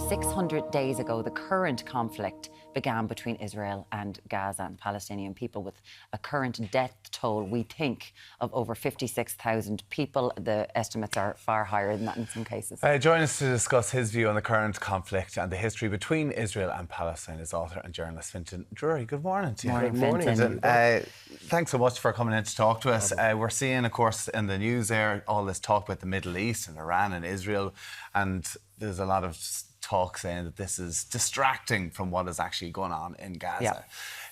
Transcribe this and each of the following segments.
600 days ago, the current conflict began between Israel and Gaza and Palestinian people, with a current death toll, we think, of over 56,000 people. The estimates are far higher than that in some cases. Join us to discuss his view on the current conflict and the history between Israel and Palestine is author and journalist Fintan Drury. Good morning to you. Good morning, Fintan. Thanks so much for coming in to talk to us. We're seeing, of course, in the news there, all this talk about the Middle East and Iran and Israel, and there's a lot of talk saying that this is distracting from what is actually going on in Gaza. Yeah.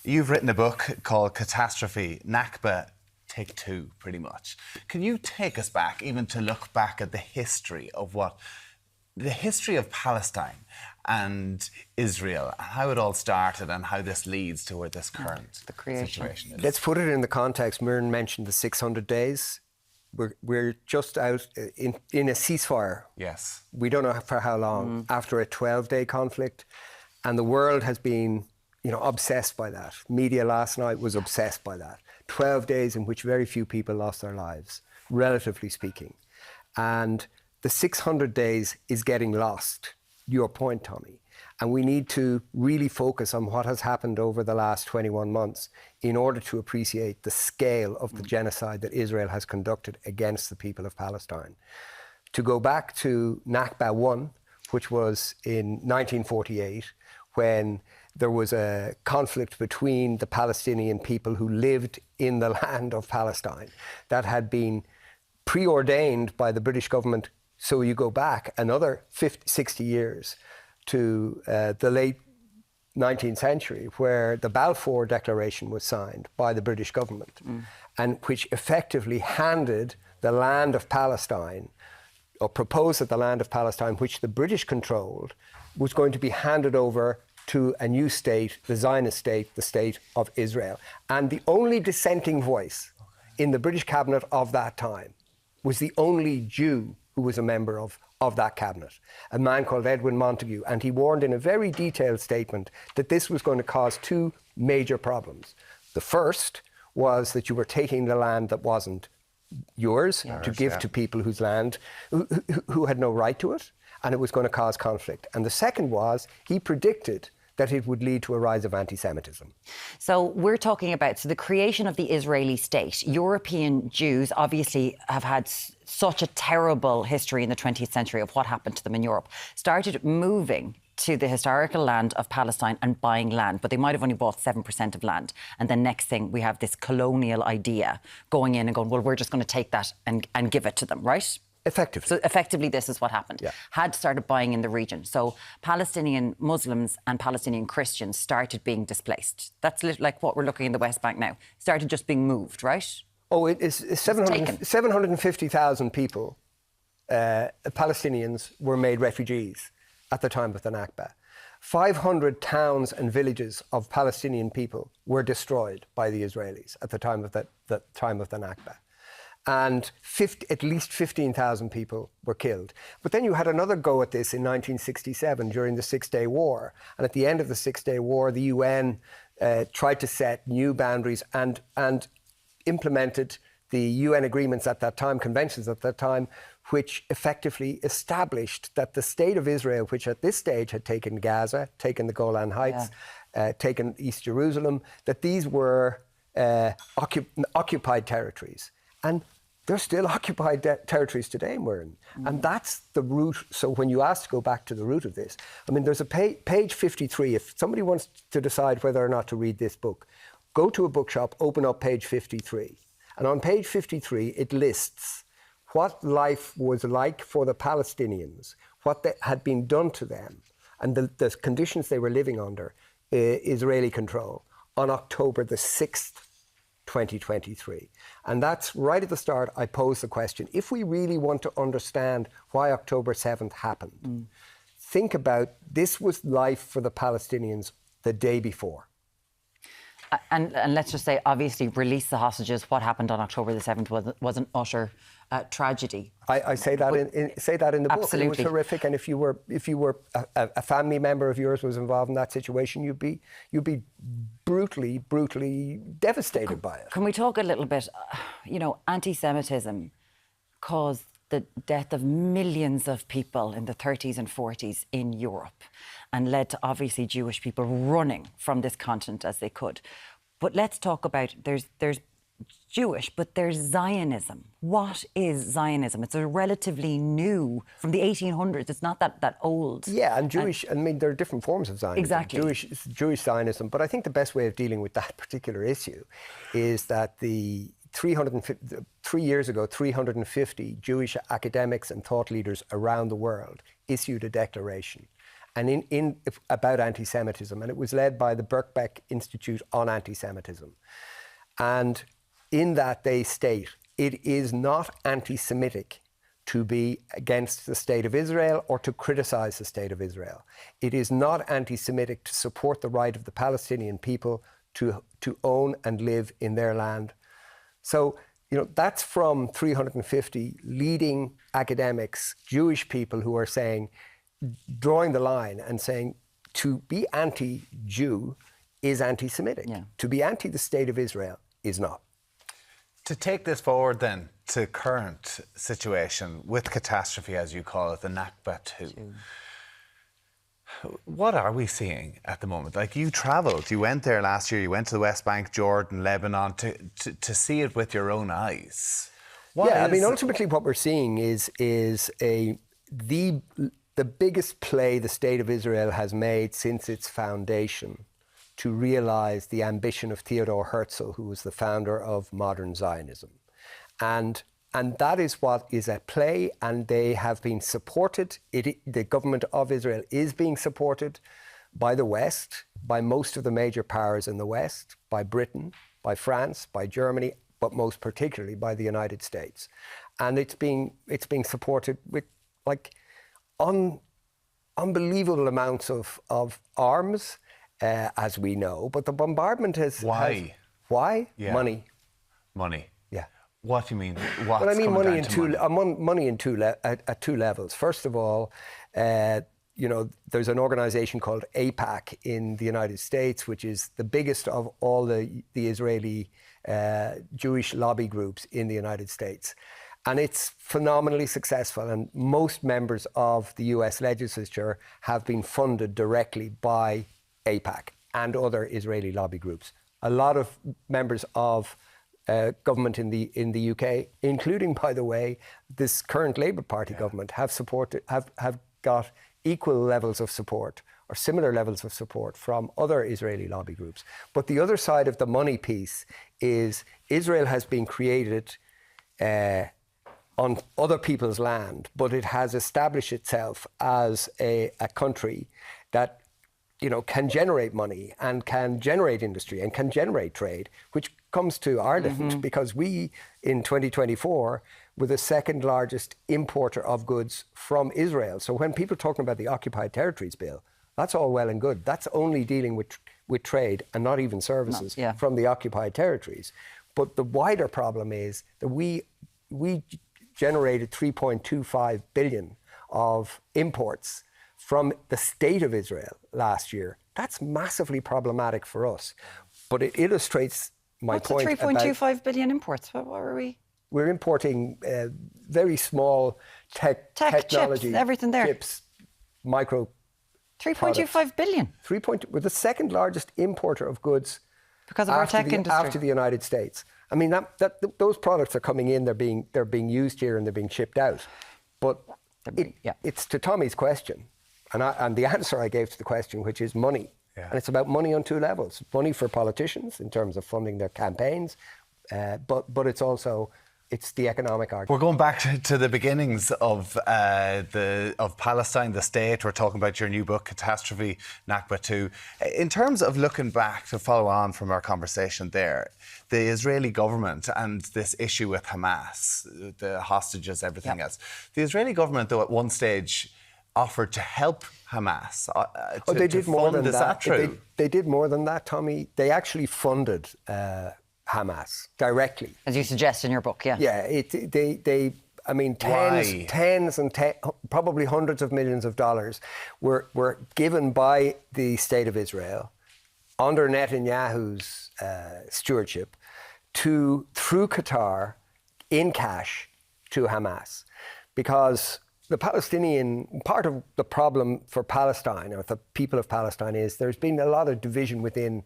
You've written a book called Catastrophe, Nakba II, pretty much. Can you take us back, even to look back at the history of Palestine and Israel, and how it all started and how this leads to where this current situation is? Let's put it in the context. Myrne mentioned the 600 days. We're just out in a ceasefire. Yes. We don't know for how long, after a 12-day conflict. And the world has been, obsessed by that. Media last night was obsessed by that. 12 days in which very few people lost their lives, relatively speaking. And the 600 days is getting lost, your point, Tommy. And we need to really focus on what has happened over the last 21 months in order to appreciate the scale of the genocide that Israel has conducted against the people of Palestine. To go back to Nakba I, which was in 1948, when there was a conflict between the Palestinian people who lived in the land of Palestine that had been preordained by the British government. So you go back another 60 years to the late 19th century, where the Balfour Declaration was signed by the British government, and which effectively handed the land of Palestine, or proposed that the land of Palestine, which the British controlled, was going to be handed over to a new state, the Zionist state, the state of Israel. And the only dissenting voice in the British cabinet of that time was the only Jew who was a member of that cabinet, a man called Edwin Montagu. And he warned in a very detailed statement that this was going to cause two major problems. The first was that you were taking the land that wasn't yours to give to people whose land, who had no right to it, and it was going to cause conflict. And the second was, he predicted that it would lead to a rise of anti-Semitism. So we're talking about the creation of the Israeli state. European Jews obviously have had such a terrible history in the 20th century of what happened to them in Europe. Started moving to the historical land of Palestine and buying land, but they might have only bought 7% of land. And then next thing, we have this colonial idea going in and going, well, we're just going to take that and give it to them, right? Effectively. So effectively, this is what happened. Yeah. Had started buying in the region. So Palestinian Muslims and Palestinian Christians started being displaced. That's like what we're looking in the West Bank now. Started just being moved, right? Oh, it's 750,000 people, Palestinians, were made refugees at the time of the Nakba. 500 towns and villages of Palestinian people were destroyed by the Israelis at the time of the Nakba. And at least 15,000 people were killed. But then you had another go at this in 1967 during the Six-Day War. And at the end of the Six-Day War, the UN tried to set new boundaries and implemented the UN agreements at that time, conventions at that time, which effectively established that the state of Israel, which at this stage had taken Gaza, taken the Golan Heights, taken East Jerusalem, that these were occupied territories. And they're still occupied territories today, Myrne. And that's the root. So when you ask to go back to the root of this, I mean, there's a page 53. If somebody wants to decide whether or not to read this book, go to a bookshop, open up page 53. And on page 53, it lists what life was like for the Palestinians, what had been done to them, and the conditions they were living under Israeli control on October the 6th, 2023. And that's right at the start. I posed the question, if we really want to understand why October 7th happened, think about this was life for the Palestinians the day before. And let's just say, obviously, release the hostages. What happened on October the 7th was an utter tragedy. I say that in the book. Absolutely. It was horrific. And if you were a family member of yours was involved in that situation, you'd be brutally devastated by it. Can we talk a little bit? Anti-Semitism caused the death of millions of people in the 30s and 40s in Europe and led to obviously Jewish people running from this continent as they could. But let's talk about, there's Jewish, but there's Zionism. What is Zionism? It's a relatively new, from the 1800s. It's not that old. Yeah, and Jewish, I mean, there are different forms of Zionism. Exactly. Jewish Zionism, but I think the best way of dealing with that particular issue is that 3 years ago, 350 Jewish academics and thought leaders around the world issued a declaration about anti-Semitism, and it was led by the Birkbeck Institute on Anti-Semitism. And in that they state, it is not anti-Semitic to be against the state of Israel or to criticize the state of Israel. It is not anti-Semitic to support the right of the Palestinian people to own and live in their land. So, that's from 350 leading academics, Jewish people who are saying, drawing the line and saying, to be anti-Jew is anti-Semitic. Yeah. To be anti the state of Israel is not. To take this forward then to current situation with catastrophe, as you call it, the Nakba II. What are we seeing at the moment? Like, you travelled, you went there last year, you went to the West Bank, Jordan, Lebanon, to see it with your own eyes. Ultimately what we're seeing is the biggest play the state of Israel has made since its foundation to realise the ambition of Theodor Herzl, who was the founder of modern Zionism. And that is what is at play, and they have been supported. The government of Israel is being supported by the West, by most of the major powers in the West, by Britain, by France, by Germany, but most particularly by the United States. And it's being supported with unbelievable amounts of arms, as we know. But the bombardment has... Why? Yeah. Money. Yeah. What do you mean? Well, I mean money at two levels. First of all, there's an organization called AIPAC in the United States, which is the biggest of all the Israeli Jewish lobby groups in the United States. And it's phenomenally successful, and most members of the US legislature have been funded directly by AIPAC and other Israeli lobby groups. A lot of members of government in the UK, including, by the way, this current Labour Party government, have got equal levels of support or similar levels of support from other Israeli lobby groups. But the other side of the money piece is Israel has been created on other people's land, but it has established itself as a country that can generate money and can generate industry and can generate trade, which comes to Ireland because we, in 2024, were the second largest importer of goods from Israel. So when people are talking about the Occupied Territories Bill, that's all well and good. That's only dealing with trade and not even services from the occupied territories. But the wider problem is that we generated 3.25 billion of imports from the state of Israel last year. That's massively problematic for us. But it illustrates my point about... What's the 3.25 billion imports? What were we? We're importing very small technology, chips, everything there. Chips, micro 3.25 billion. We're the second largest importer of goods because of our tech industry after the United States. I mean, those products are coming in. They're being used here and they're being shipped out. But it's to Tommy's question, and the answer I gave to the question, which is money. Yeah. And it's about money on two levels: money for politicians in terms of funding their campaigns, but it's the economic argument. We're going back to the beginnings of Palestine, the state. We're talking about your new book, Catastrophe, Nakba II. In terms of looking back, to follow on from our conversation there, the Israeli government and this issue with Hamas, the hostages, everything else. The Israeli government, though, at one stage offered to help Hamas. They did more than that. Is that true? They did more than that, Tommy. They actually funded Hamas directly, as you suggest in your book. Yeah. Probably hundreds of millions of dollars were given by the state of Israel under Netanyahu's stewardship through Qatar in cash to Hamas. because the Palestinian, part of the problem for Palestine, or the people of Palestine, is there's been a lot of division within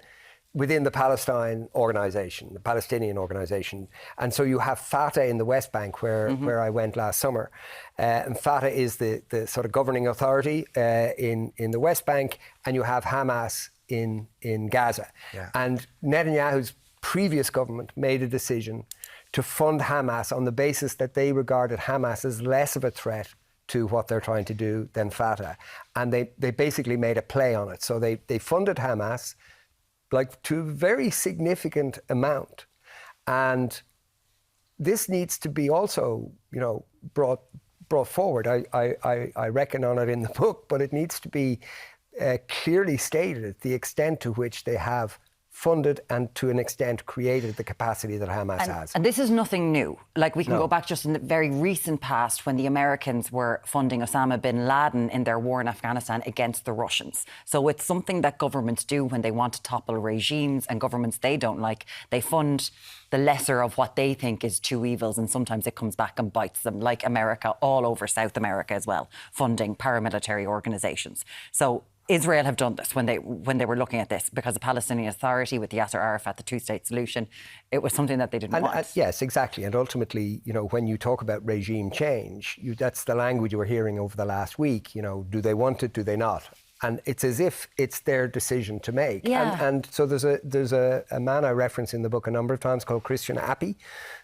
the Palestine organization, the Palestinian organization. And so you have Fatah in the West Bank, where I went last summer. And Fatah is the sort of governing authority in the West Bank, and you have Hamas in Gaza. Yeah. And Netanyahu's previous government made a decision to fund Hamas on the basis that they regarded Hamas as less of a threat to what they're trying to do than Fatah. And they basically made a play on it. So they funded Hamas like to a very significant amount. And this needs to be also, brought forward. I reckon on it in the book, but it needs to be clearly stated the extent to which they have funded and to an extent created the capacity that Hamas has. And this is nothing new. Like, we can go back just in the very recent past when the Americans were funding Osama bin Laden in their war in Afghanistan against the Russians. So it's something that governments do when they want to topple regimes and governments they don't like. They fund the lesser of what they think is two evils, and sometimes it comes back and bites them, like America, all over South America as well, funding paramilitary organisations. So Israel have done this when they were looking at this, because the Palestinian Authority with Yasser Arafat, the two-state solution, it was something that they didn't want. Yes, exactly. And ultimately, when you talk about regime change, that's the language you were hearing over the last week. Do they want it? Do they not? And it's as if it's their decision to make. Yeah. And so there's a man I reference in the book a number of times called Christian Appy,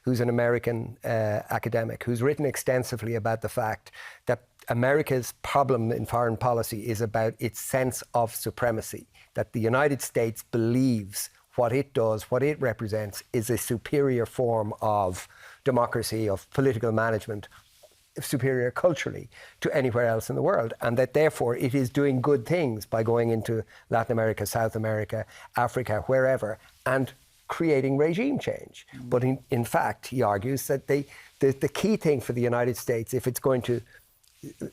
who's an American academic, who's written extensively about the fact that America's problem in foreign policy is about its sense of supremacy, that the United States believes what it does, what it represents, is a superior form of democracy, of political management, superior culturally to anywhere else in the world, and that therefore it is doing good things by going into Latin America, South America, Africa, wherever, and creating regime change. But in fact, he argues that the key thing for the United States, if it's going to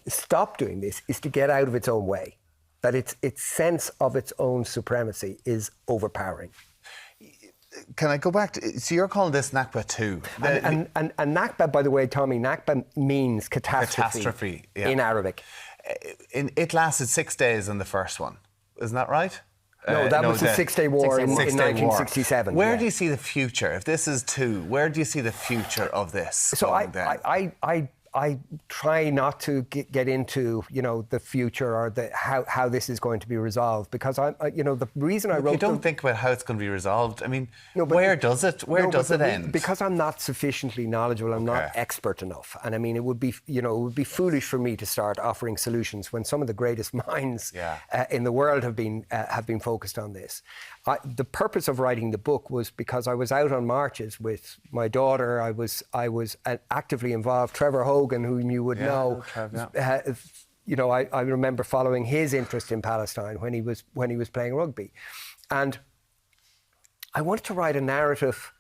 stop doing this, is to get out of its own way, that its sense of its own supremacy is overpowering. Can I go back to, so you're calling this Nakba II. And Nakba, by the way, Tommy, Nakba means catastrophe in Arabic. It lasted 6 days in the first one. Isn't that right? No, that was the Six-Day War in 1967. Where do you see the future? If this is two, where do you see the future of this? So I try not to get into, the future or how this is going to be resolved, because the reason I wrote. You don't think about how it's going to be resolved. I mean, where does it end? Because I'm not sufficiently knowledgeable, I'm not expert enough, and I mean, it would be foolish for me to start offering solutions when some of the greatest minds in the world have been focused on this. The purpose of writing the book was because I was out on marches with my daughter. I was actively involved. Trevor Hogan, whom you would know, I remember following his interest in Palestine when he was playing rugby, and I wanted to write a narrative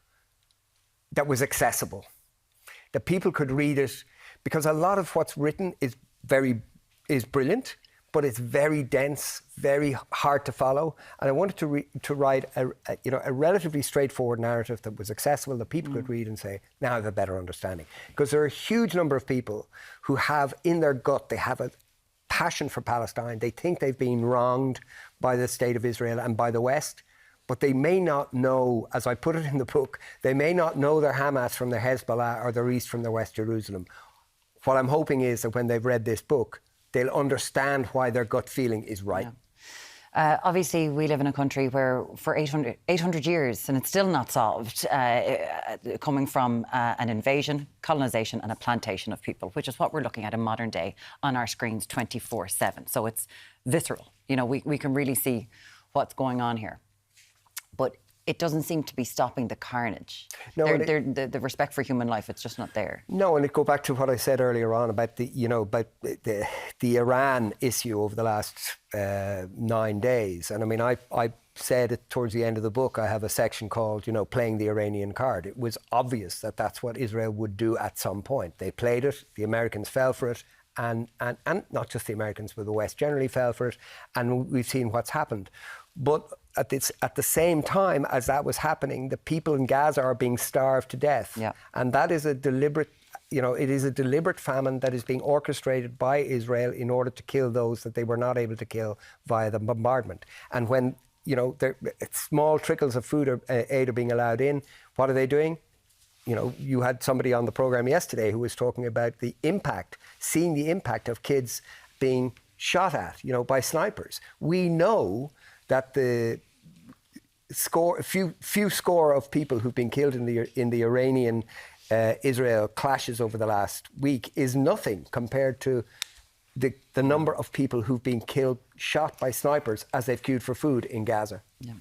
that was accessible, that people could read it, because a lot of what's written is brilliant, but it's very dense, very hard to follow. And I wanted to write a relatively straightforward narrative that was accessible, that people could read and say, now I have a better understanding. Because there are a huge number of people who have in their gut, they have a passion for Palestine. They think they've been wronged by the state of Israel and by the West, but they may not know, as I put it in the book, they may not know their Hamas from their Hezbollah or their East from their West Jerusalem. What I'm hoping is that when they've read this book, they'll understand why their gut feeling is right. Yeah. Obviously, we live in a country where for 800 years, and it's still not solved, coming from an invasion, colonisation and a plantation of people, which is what we're looking at in modern day on our screens 24/7. So it's visceral. We can really see what's going on here. But it doesn't seem to be stopping the carnage. No, the respect for human life, it's just not there. No, and it go back to what I said earlier on about the Iran issue over the last 9 days. And I mean, I said it towards the end of the book. I have a section called, playing the Iranian card. It was obvious that that's what Israel would do at some point. They played it. The Americans fell for it. And not just the Americans, but the West generally fell for it. And we've seen what's happened. But at the same time as that was happening, the people in Gaza are being starved to death. Yeah. And that is a deliberate, it is a deliberate famine that is being orchestrated by Israel in order to kill those that they were not able to kill via the bombardment. And when, small trickles of food or aid are being allowed in, what are they doing? You had somebody on the program yesterday who was talking about seeing the impact of kids being shot at, by snipers. We know that the few score of people who've been killed in the Iranian Israel clashes over the last week is nothing compared to the number of people who've been killed, shot by snipers as they've queued for food in Gaza. Yeah.